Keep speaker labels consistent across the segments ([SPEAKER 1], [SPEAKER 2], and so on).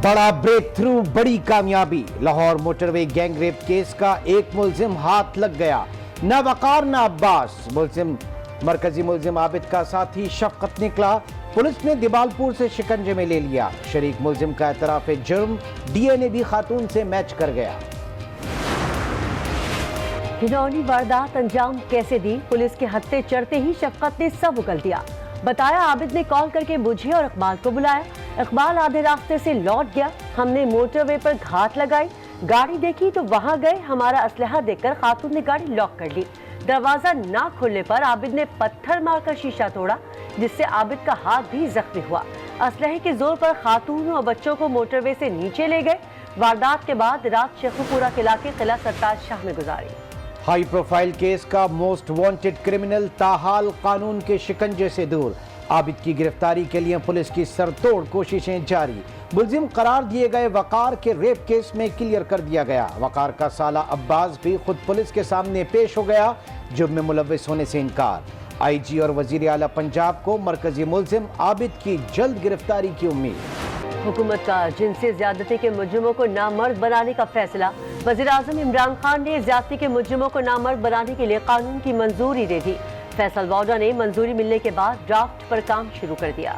[SPEAKER 1] बड़ा break through, बड़ी कामयाबी। Lahore motorway gang rape case का एक मुलजिम हाथ लग गया। न वकार न अब्बास। मरकजी मुलजिम आबिद का साथी शफकत निकला। पुलिस ने दिबालपुर से शिकंजे में ले लिया। शरीक मुलजिम का एतराफ जुर्म डीएनए भी खातून से मैच कर गया।
[SPEAKER 2] घिनौनी वारदात अंजाम कैसे दी? पुलिस के हत्थे चढ़ते ही शफकत ने सब उगल दिया। बताया आबिद ने कॉल करके मुझे और इकबाल को बुलाया। इकबाल आधे रास्ते से लौट गया। हमने मोटरवे पर घात लगाई, गाड़ी देखी तो वहां गए। हमारा असलहा देखकर खातून ने गाड़ी लॉक कर ली। दरवाजा ना खोलने पर आबिद ने पत्थर मारकर शीशा तोड़ा, जिससे आबिद का हाथ भी जख्मी हुआ। असलहे के जोर पर खातून और बच्चों को मोटरवे से नीचे ले गए। वारदात के बाद रात शेखुपुरा किला के किला सरताज शाह में गुजारी।
[SPEAKER 1] हाई प्रोफाइल केस का मोस्ट वांटेड क्रिमिनल ताहाल कानून के शिकंजे से दूर। आबिद की गिरफ्तारी के लिए पुलिस की सरतोड़ कोशिशें जारी। मुलजिम करार दिए गए वकार के रेप केस में क्लियर कर दिया गया। वकार का साला अब्बास भी खुद पुलिस के सामने पेश हो गया, जुर्म में मुलव्विस होने से इनकार। आईजी और वजीर आला पंजाब को मरकजी मुलजिम आबिद की जल्द गिरफ्तारी की उम्मीद।
[SPEAKER 2] हुकूमत का जिनसी ज्यादती के मुजरिमों को नामर्द बनाने का फैसला। वजीर आजम इमरान खान ने ज्यादती के मुजरिमों को नामर्द बनाने के लिए कानून की मंजूरी दे दी। फैसल वाडा ने मंजूरी मिलने के बाद ड्राफ्ट पर काम शुरू कर दिया।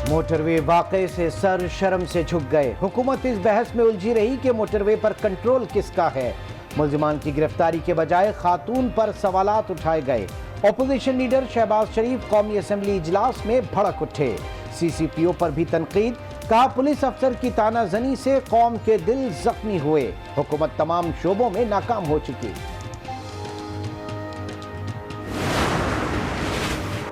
[SPEAKER 1] मोटरवे वाकये से सर शर्म से झुक गए। हुकूमत इस बहस में उलझी रही कि मोटरवे पर कंट्रोल किसका है। मुलजिमान की गिरफ्तारी के बजाय खातून पर सवालात उठाए गए। अपोजिशन लीडर शहबाज शरीफ कौमी असम्बली इजलास में भड़क उठे। सीसीपीओ पर भी तनकीद। कहा पुलिस अफसर की तानाजनी से कौम के दिल जख्मी हुए। हुकूमत तमाम शोबों में नाकाम हो चुकी।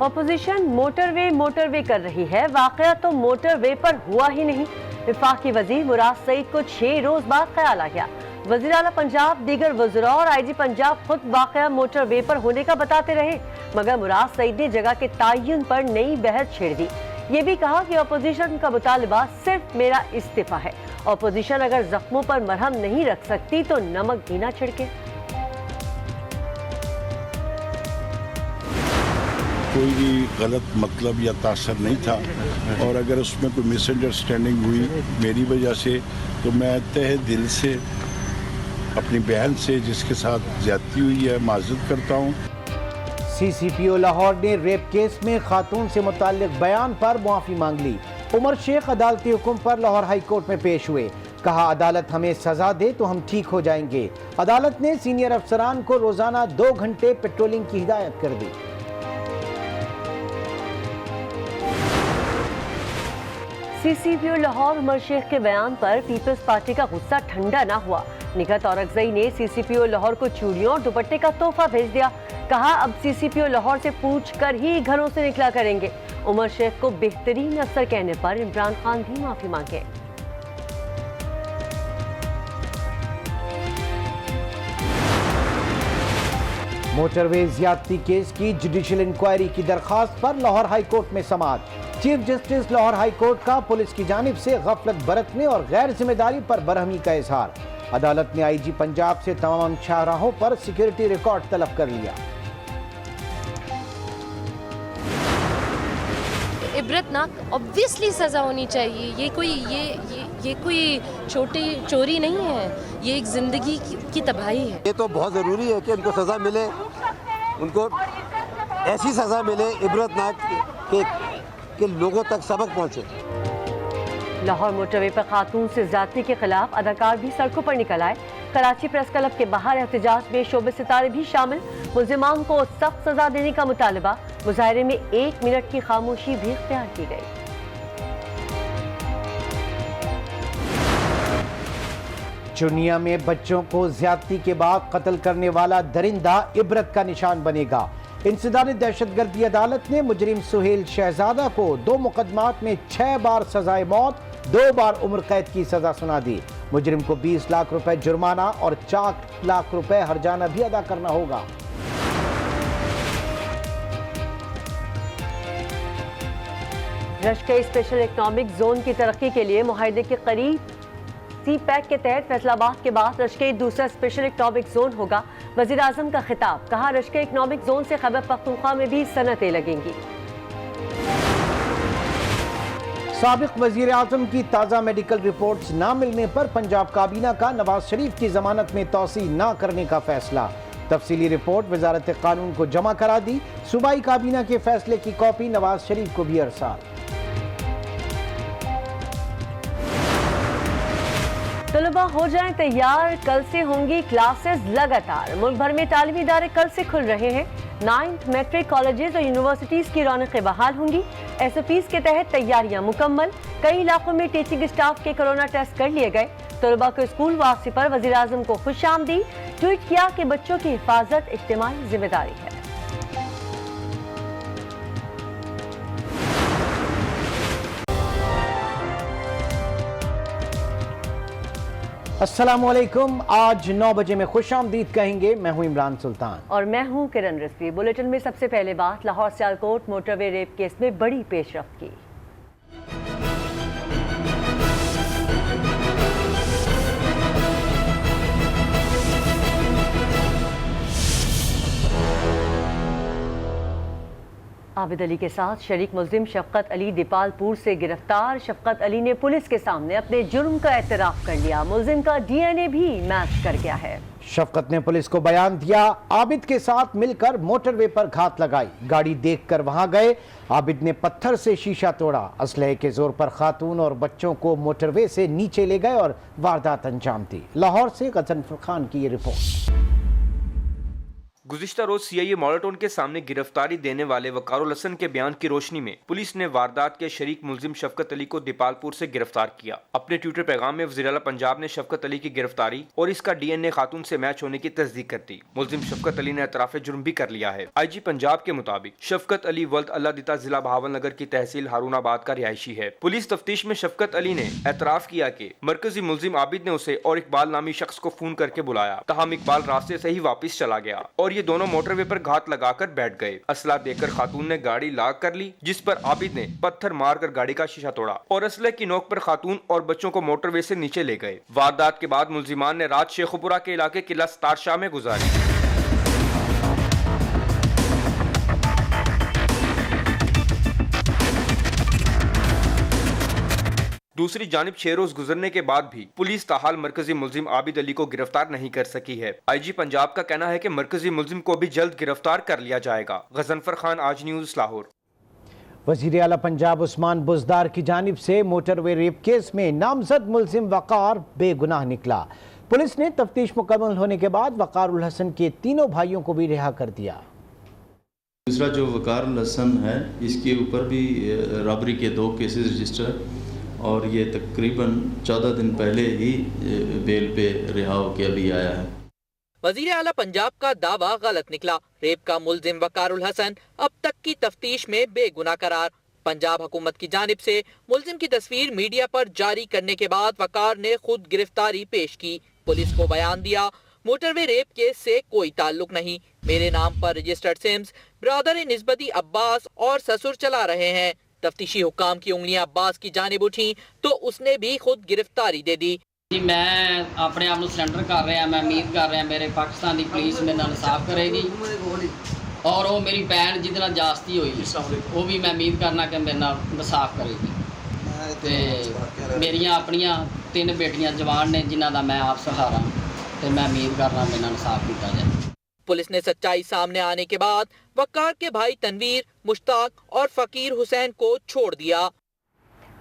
[SPEAKER 2] अपोजिशन मोटरवे कर रही है। वाकया तो मोटरवे पर हुआ ही नहीं। वफाकी वजीर मुराद सईद को 6 रोज बाद ख्याल आ गया। वजीर आला पंजाब, दीगर वज़रा और आईजी पंजाब खुद वाकया मोटरवे पर होने का बताते रहे, मगर मुराद सईद ने जगह के तायन पर नई बहस छेड़ दी। ये भी कहा कि अपोजिशन का मुतालबा सिर्फ मेरा इस्तीफा है। अपोजिशन अगर जख्मों पर मरहम नहीं रख सकती तो नमक भी ना छिड़के।
[SPEAKER 3] कोई भी गलत मतलब या तासर नहीं था, और अगर उसमें कोई मिसअंडरस्टैंडिंग हुई मेरी वजह से तो मैं तहे दिल से अपनी बहन से जिसके साथ ज्यादती हुई है माजरत करता हूँ।
[SPEAKER 1] सीसीपीओ लाहौर ने रेप केस में खातून से मुताल्लिक बयान पर मुआफी मांग ली। उमर शेख अदालती हुक्म पर लाहौर हाई कोर्ट में पेश हुए। कहा अदालत हमें सजा दे तो हम ठीक हो जाएंगे। अदालत ने सीनियर अफसरान को रोजाना 2 घंटे पेट्रोलिंग की हिदायत कर दी।
[SPEAKER 2] सीसीपीओ लाहौर उमर शेख के बयान पर पीपल्स पार्टी का गुस्सा ठंडा ना हुआ। निगहत औरंगज़ई ने सीसीपीओ लाहौर को चूड़ियों और दुपट्टे का तोहफा भेज दिया। कहा अब सीसीपीओ लाहौर से पूछ कर ही घरों से निकला करेंगे। उमर शेख को बेहतरीन अफसर कहने पर इमरान खान भी माफी मांगे।
[SPEAKER 1] मोटरवे ज्यादती केस की जुडिशियल इंक्वायरी की दरखास्त पर लाहौर हाई कोर्ट में समाअत। Chief justice Lahore high court का पुलिस की जानिब से गफलत बरतने और गैर जिम्मेदारी पर बरहमी का इजहार। अदालत ने आईजी पंजाब से तमाम शाहराहों पर सिक्योरिटी रिकॉर्ड तलब कर लिया।
[SPEAKER 4] इबरतनाक ऑब्वियसली सज़ा होनी चाहिए। ये कोई छोटी चोरी नहीं है, ये एक ज़िंदगी की तबाही है।
[SPEAKER 5] ये तो बहुत ज़रूरी है कि उनको सज़ा मिले, उनको ऐसी सज़ा मिले इबरतनाक कि लोगों तक सबक पहुँचे।
[SPEAKER 2] लाहौर मोटरवे पर खातून से ज्यादती के खिलाफ अदाकार भी सड़कों पर निकल आए। कराची प्रेस क्लब के बाहर एहतजाज में शोबे सितारे भी शामिल। मुलजिमान को सख्त सजा देने का मुतालबा। मुजाहरे में 1 मिनट की खामोशी भी इख्तियार की गई।
[SPEAKER 1] चुनिया में बच्चों को ज्यादती के बाद कत्ल करने वाला दरिंदा इबरत का निशान बनेगा। इंसदाद दहशतगर्दी अदालत ने मुजरिम सुहेल शहजादा को 2 मुकदमात में 6 बार सजाए मौत, 2 बार उम्र कैद की सजा सुना दी। मुजरिम को 20 लाख रुपए जुर्माना और 4 लाख रुपए हर्जाना भी अदा करना होगा।
[SPEAKER 2] रश्के स्पेशल इकनॉमिक जोन की तरक्की के लिए मुआहदे के करीब सी पैक के तहत फैसलाबाद के बाद रश्के दूसरा स्पेशल इकनॉमिक जोन होगा। वजीर आजम का खिताब। कहा रश्के इकनॉमिक जोन से खैबर पख्तूनख्वा में भी सनतें लगेंगी।
[SPEAKER 1] سابق وزیر اعظم کی تازہ میڈیکل رپورٹس نہ ملنے پر پنجاب کابینہ کا نواز شریف کی ضمانت میں توسیع نہ کرنے کا فیصلہ۔ تفصیلی رپورٹ وزارت قانون کو جمع کرا دی، صوبائی کابینہ کے فیصلے کی کاپی نواز شریف کو بھی ارسال۔
[SPEAKER 2] طلبہ ہو جائیں تیار، کل سے ہوں گی کلاسز لگاتار۔ ملک بھر میں تعلیمی ادارے کل سے کھل رہے ہیں۔ 9th میٹرک کالجز اور یونیورسٹیز کی رونقیں بحال ہوں گی۔ ایس او پیز کے تحت تیاریاں مکمل۔ کئی علاقوں میں ٹیچنگ اسٹاف کے کرونا ٹیسٹ کر لیے گئے۔ طلبہ کو اسکول واپسی پر وزیر اعظم کو خوش آمدید، ٹویٹ کیا کہ بچوں کی حفاظت اجتماعی ذمہ داری ہے۔
[SPEAKER 1] السلام علیکم، آج 9 بجے میں خوش آمدید کہیں گے۔ میں ہوں عمران سلطان
[SPEAKER 2] اور میں ہوں کرن رضوی۔ بلیٹن میں سب سے پہلے بات لاہور سیالکوٹ موٹر وے ریپ کیس میں بڑی پیش رفت کی۔ عابد علی کے ساتھ شریک ملزم شفقت علی دیپال پور سے گرفتار۔ شفقت علی نے پولیس کے سامنے اپنے جرم کا اعتراف کر لیا۔ ملزم کا ڈی این اے بھی میچ کر گیا ہے۔
[SPEAKER 1] شفقت نے پولیس کو بیان دیا، عابد کے ساتھ مل کر موٹر وے پر گھات لگائی، گاڑی دیکھ کر وہاں گئے۔ عابد نے پتھر سے شیشہ توڑا، اسلحے کے زور پر خاتون اور بچوں کو موٹر وے سے نیچے لے گئے اور واردات انجام دی۔ لاہور سے غضنفر خان کی یہ رپورٹ۔
[SPEAKER 6] گزشتہ روز سی آئی اے مالاٹون کے سامنے گرفتاری دینے والے وقار الحسن کے بیان کی روشنی میں پولیس نے واردات کے شریک ملزم شفقت علی کو دیپال پور سے گرفتار کیا۔ اپنے ٹویٹر پیغام میں وزیر اعلیٰ پنجاب نے شفقت علی کی گرفتاری اور اس کا ڈی این اے خاتون سے میچ ہونے کی تصدیق کر دی۔ ملزم شفقت علی نے اعتراف جرم بھی کر لیا ہے۔ آئی جی پنجاب کے مطابق شفقت علی ولد اللہ دیتا ضلع بہاول نگر کی تحصیل ہارون آباد کا رہائشی ہے۔ پولیس تفتیش میں شفقت علی نے اعتراف کیا کہ مرکزی ملزم عابد نے اسے اور اقبال نامی شخص کو فون کر کے بلایا، تاہم اقبال راستے سے ہی واپس چلا گیا اور یہ دونوں موٹر وے پر گھات لگا کر بیٹھ گئے۔ اسلحہ دے کر خاتون نے گاڑی لاک کر لی، جس پر عابد نے پتھر مار کر گاڑی کا شیشہ توڑا اور اسلحے کی نوک پر خاتون اور بچوں کو موٹر وے سے نیچے لے گئے۔ واردات کے بعد ملزمان نے رات شیخوپورہ کے علاقے قلعہ ستار شاہ میں گزاری۔ دوسری جانب 6 روز گزرنے کے بعد بھی پولیس تاحال مرکزی ملزم عابد علی کو گرفتار نہیں کر سکی ہے۔ آئی جی پنجاب کا کہنا ہے کہ مرکزی ملزم کو بھی جلد گرفتار کر لیا جائے گا۔ غضنفر خان، آج نیوز، لاہور۔
[SPEAKER 1] وزیر اعلیٰ پنجاب عثمان بزدار کی جانب سے موٹر وے ریپ کیس میں نامزد ملزم وقار بے گناہ نکلا۔ پولیس نے تفتیش مکمل ہونے کے بعد وقار الحسن کے تینوں بھائیوں کو بھی رہا کر دیا۔
[SPEAKER 7] دوسرا جو وقار الحسن ہے، اس کے اوپر بھی رابری کے 2 کیسز رجسٹر اور یہ تقریباً 14 دن پہلے ہی بیل پہ رہا ہو کے ابھی آیا ہے۔
[SPEAKER 8] وزیر اعلیٰ پنجاب کا دعویٰ غلط نکلا۔ ریپ کا ملزم وقار الحسن اب تک کی تفتیش میں بے گناہ قرار۔ پنجاب حکومت کی جانب سے ملزم کی تصویر میڈیا پر جاری کرنے کے بعد وقار نے خود گرفتاری پیش کی۔ پولیس کو بیان دیا، موٹر وے ریپ کیس سے کوئی تعلق نہیں، میرے نام پر رجسٹرڈ سمز برادر نسبتی عباس اور سسر چلا رہے ہیں۔ تفتیشی حکام کی انگلیاں عباس کی جانب اٹھیں تو اس نے بھی خود گرفتاری دے دی۔
[SPEAKER 9] میں اپنے آپ سرنڈر کر رہا، میں امید کر رہا میرے پاکستان دی پولیس میرے نال انصاف کرے گی اور وہ میری بہن جہد نال جاستی ہوئی وہ بھی میں امید کرنا کہ میرے نال انصاف کرے گی۔ تے میریاں اپنیاں 3 بیٹیاں جوان نے جنہاں دا میں آپ سہارا، تے میں امید کرنا میرے نال انصاف کیتا جائے۔
[SPEAKER 8] پولیس نے سچائی سامنے آنے کے بعد وقار کے بھائی تنویر، مشتاق اور فقیر حسین کو چھوڑ دیا۔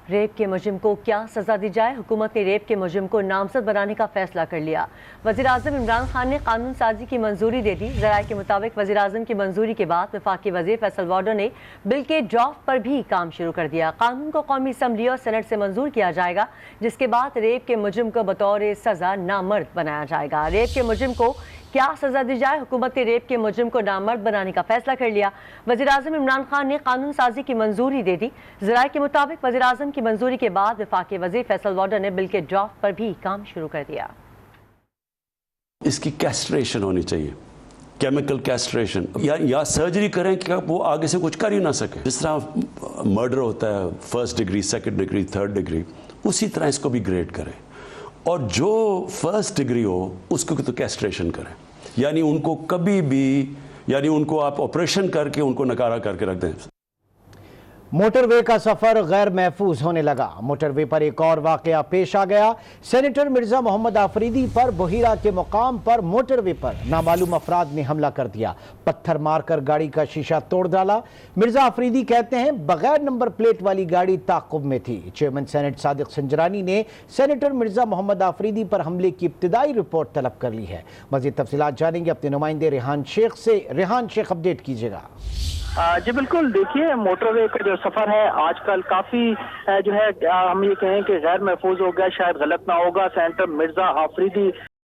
[SPEAKER 2] ریپ کے مجرم کو کیا سزا دی جائے؟ حکومت نے ریپ کے مجرم کو نامزد بنانے کا فیصلہ کر لیا۔ وزیر اعظم عمران خان نے قانون سازی کی منظوری دے دی۔ ذرائع کے مطابق وزیر اعظم کی منظوری کے بعد وفاقی وزیر فیصل وارڈر نے بل کے ڈرافٹ پر بھی کام شروع کر دیا۔ قانون کو قومی اسمبلی اور سینٹ سے منظور کیا جائے گا، جس کے بعد ریپ کے مجرم کو بطور سزا نامرد بنایا جائے گا۔ ریپ کے مجرم کو کیا سزا دی جائے؟ حکومت نے ریپ کے مجرم کو نامرد بنانے کا فیصلہ کر لیا۔ وزیر اعظم عمران خان نے قانون سازی کی منظوری دے دی۔ ذرائع کے مطابق وزیر اعظم کی منظوری کے بعد وفاقی وزیر فیصل وارڈر نے بل کے ڈرافٹ پر بھی کام شروع کر دیا۔
[SPEAKER 10] اس کی کیسٹریشن ہونی چاہیے، کیمیکل کیسٹریشن، یا سرجری کریں کہ وہ آگے سے کچھ کر ہی نہ سکے۔ جس طرح مرڈر ہوتا ہے 1st degree, 2nd degree, 3rd degree, اسی طرح اس کو بھی گریڈ کریں، اور جو 1st ڈگری ہو اس کو تو کیسٹریشن کریں، یعنی ان کو کبھی بھی، یعنی ان کو آپ آپریشن کر کے ان کو نکارا کر کے رکھ دیں۔
[SPEAKER 1] मोटर वे का सफर गैर महफूज होने लगा। मोटर वे पर एक और वाकया पेश आ गया। सेनेटर मिर्जा मोहम्मद आफरीदी पर बुहीरा के मुकाम पर मोटर वे पर नामालूम अफराद ने हमला कर दिया, पत्थर मारकर गाड़ी का शीशा तोड़ डाला। मिर्जा आफरीदी कहते हैं बगैर नंबर प्लेट वाली गाड़ी ताक़ुब में थी। चेयरमैन सेनेट सादिक संजरानी ने सेनेटर मिर्जा मोहम्मद आफरीदी पर हमले की इब्तिदाई रिपोर्ट तलब कर ली है। मज़ीद तफसीलात जानेंगे अपने नुमाइंदे रेहान शेख से। रेहान शेख, अपडेट कीजिएगा।
[SPEAKER 11] जी बिल्कुल, देखिए मोटरवे का जो सफ़र है आजकल काफ़ी जो है हम ये कहें कि गैर महफूज हो गया, शायद गलत ना होगा। सेनेटर मिर्जा आफरीदी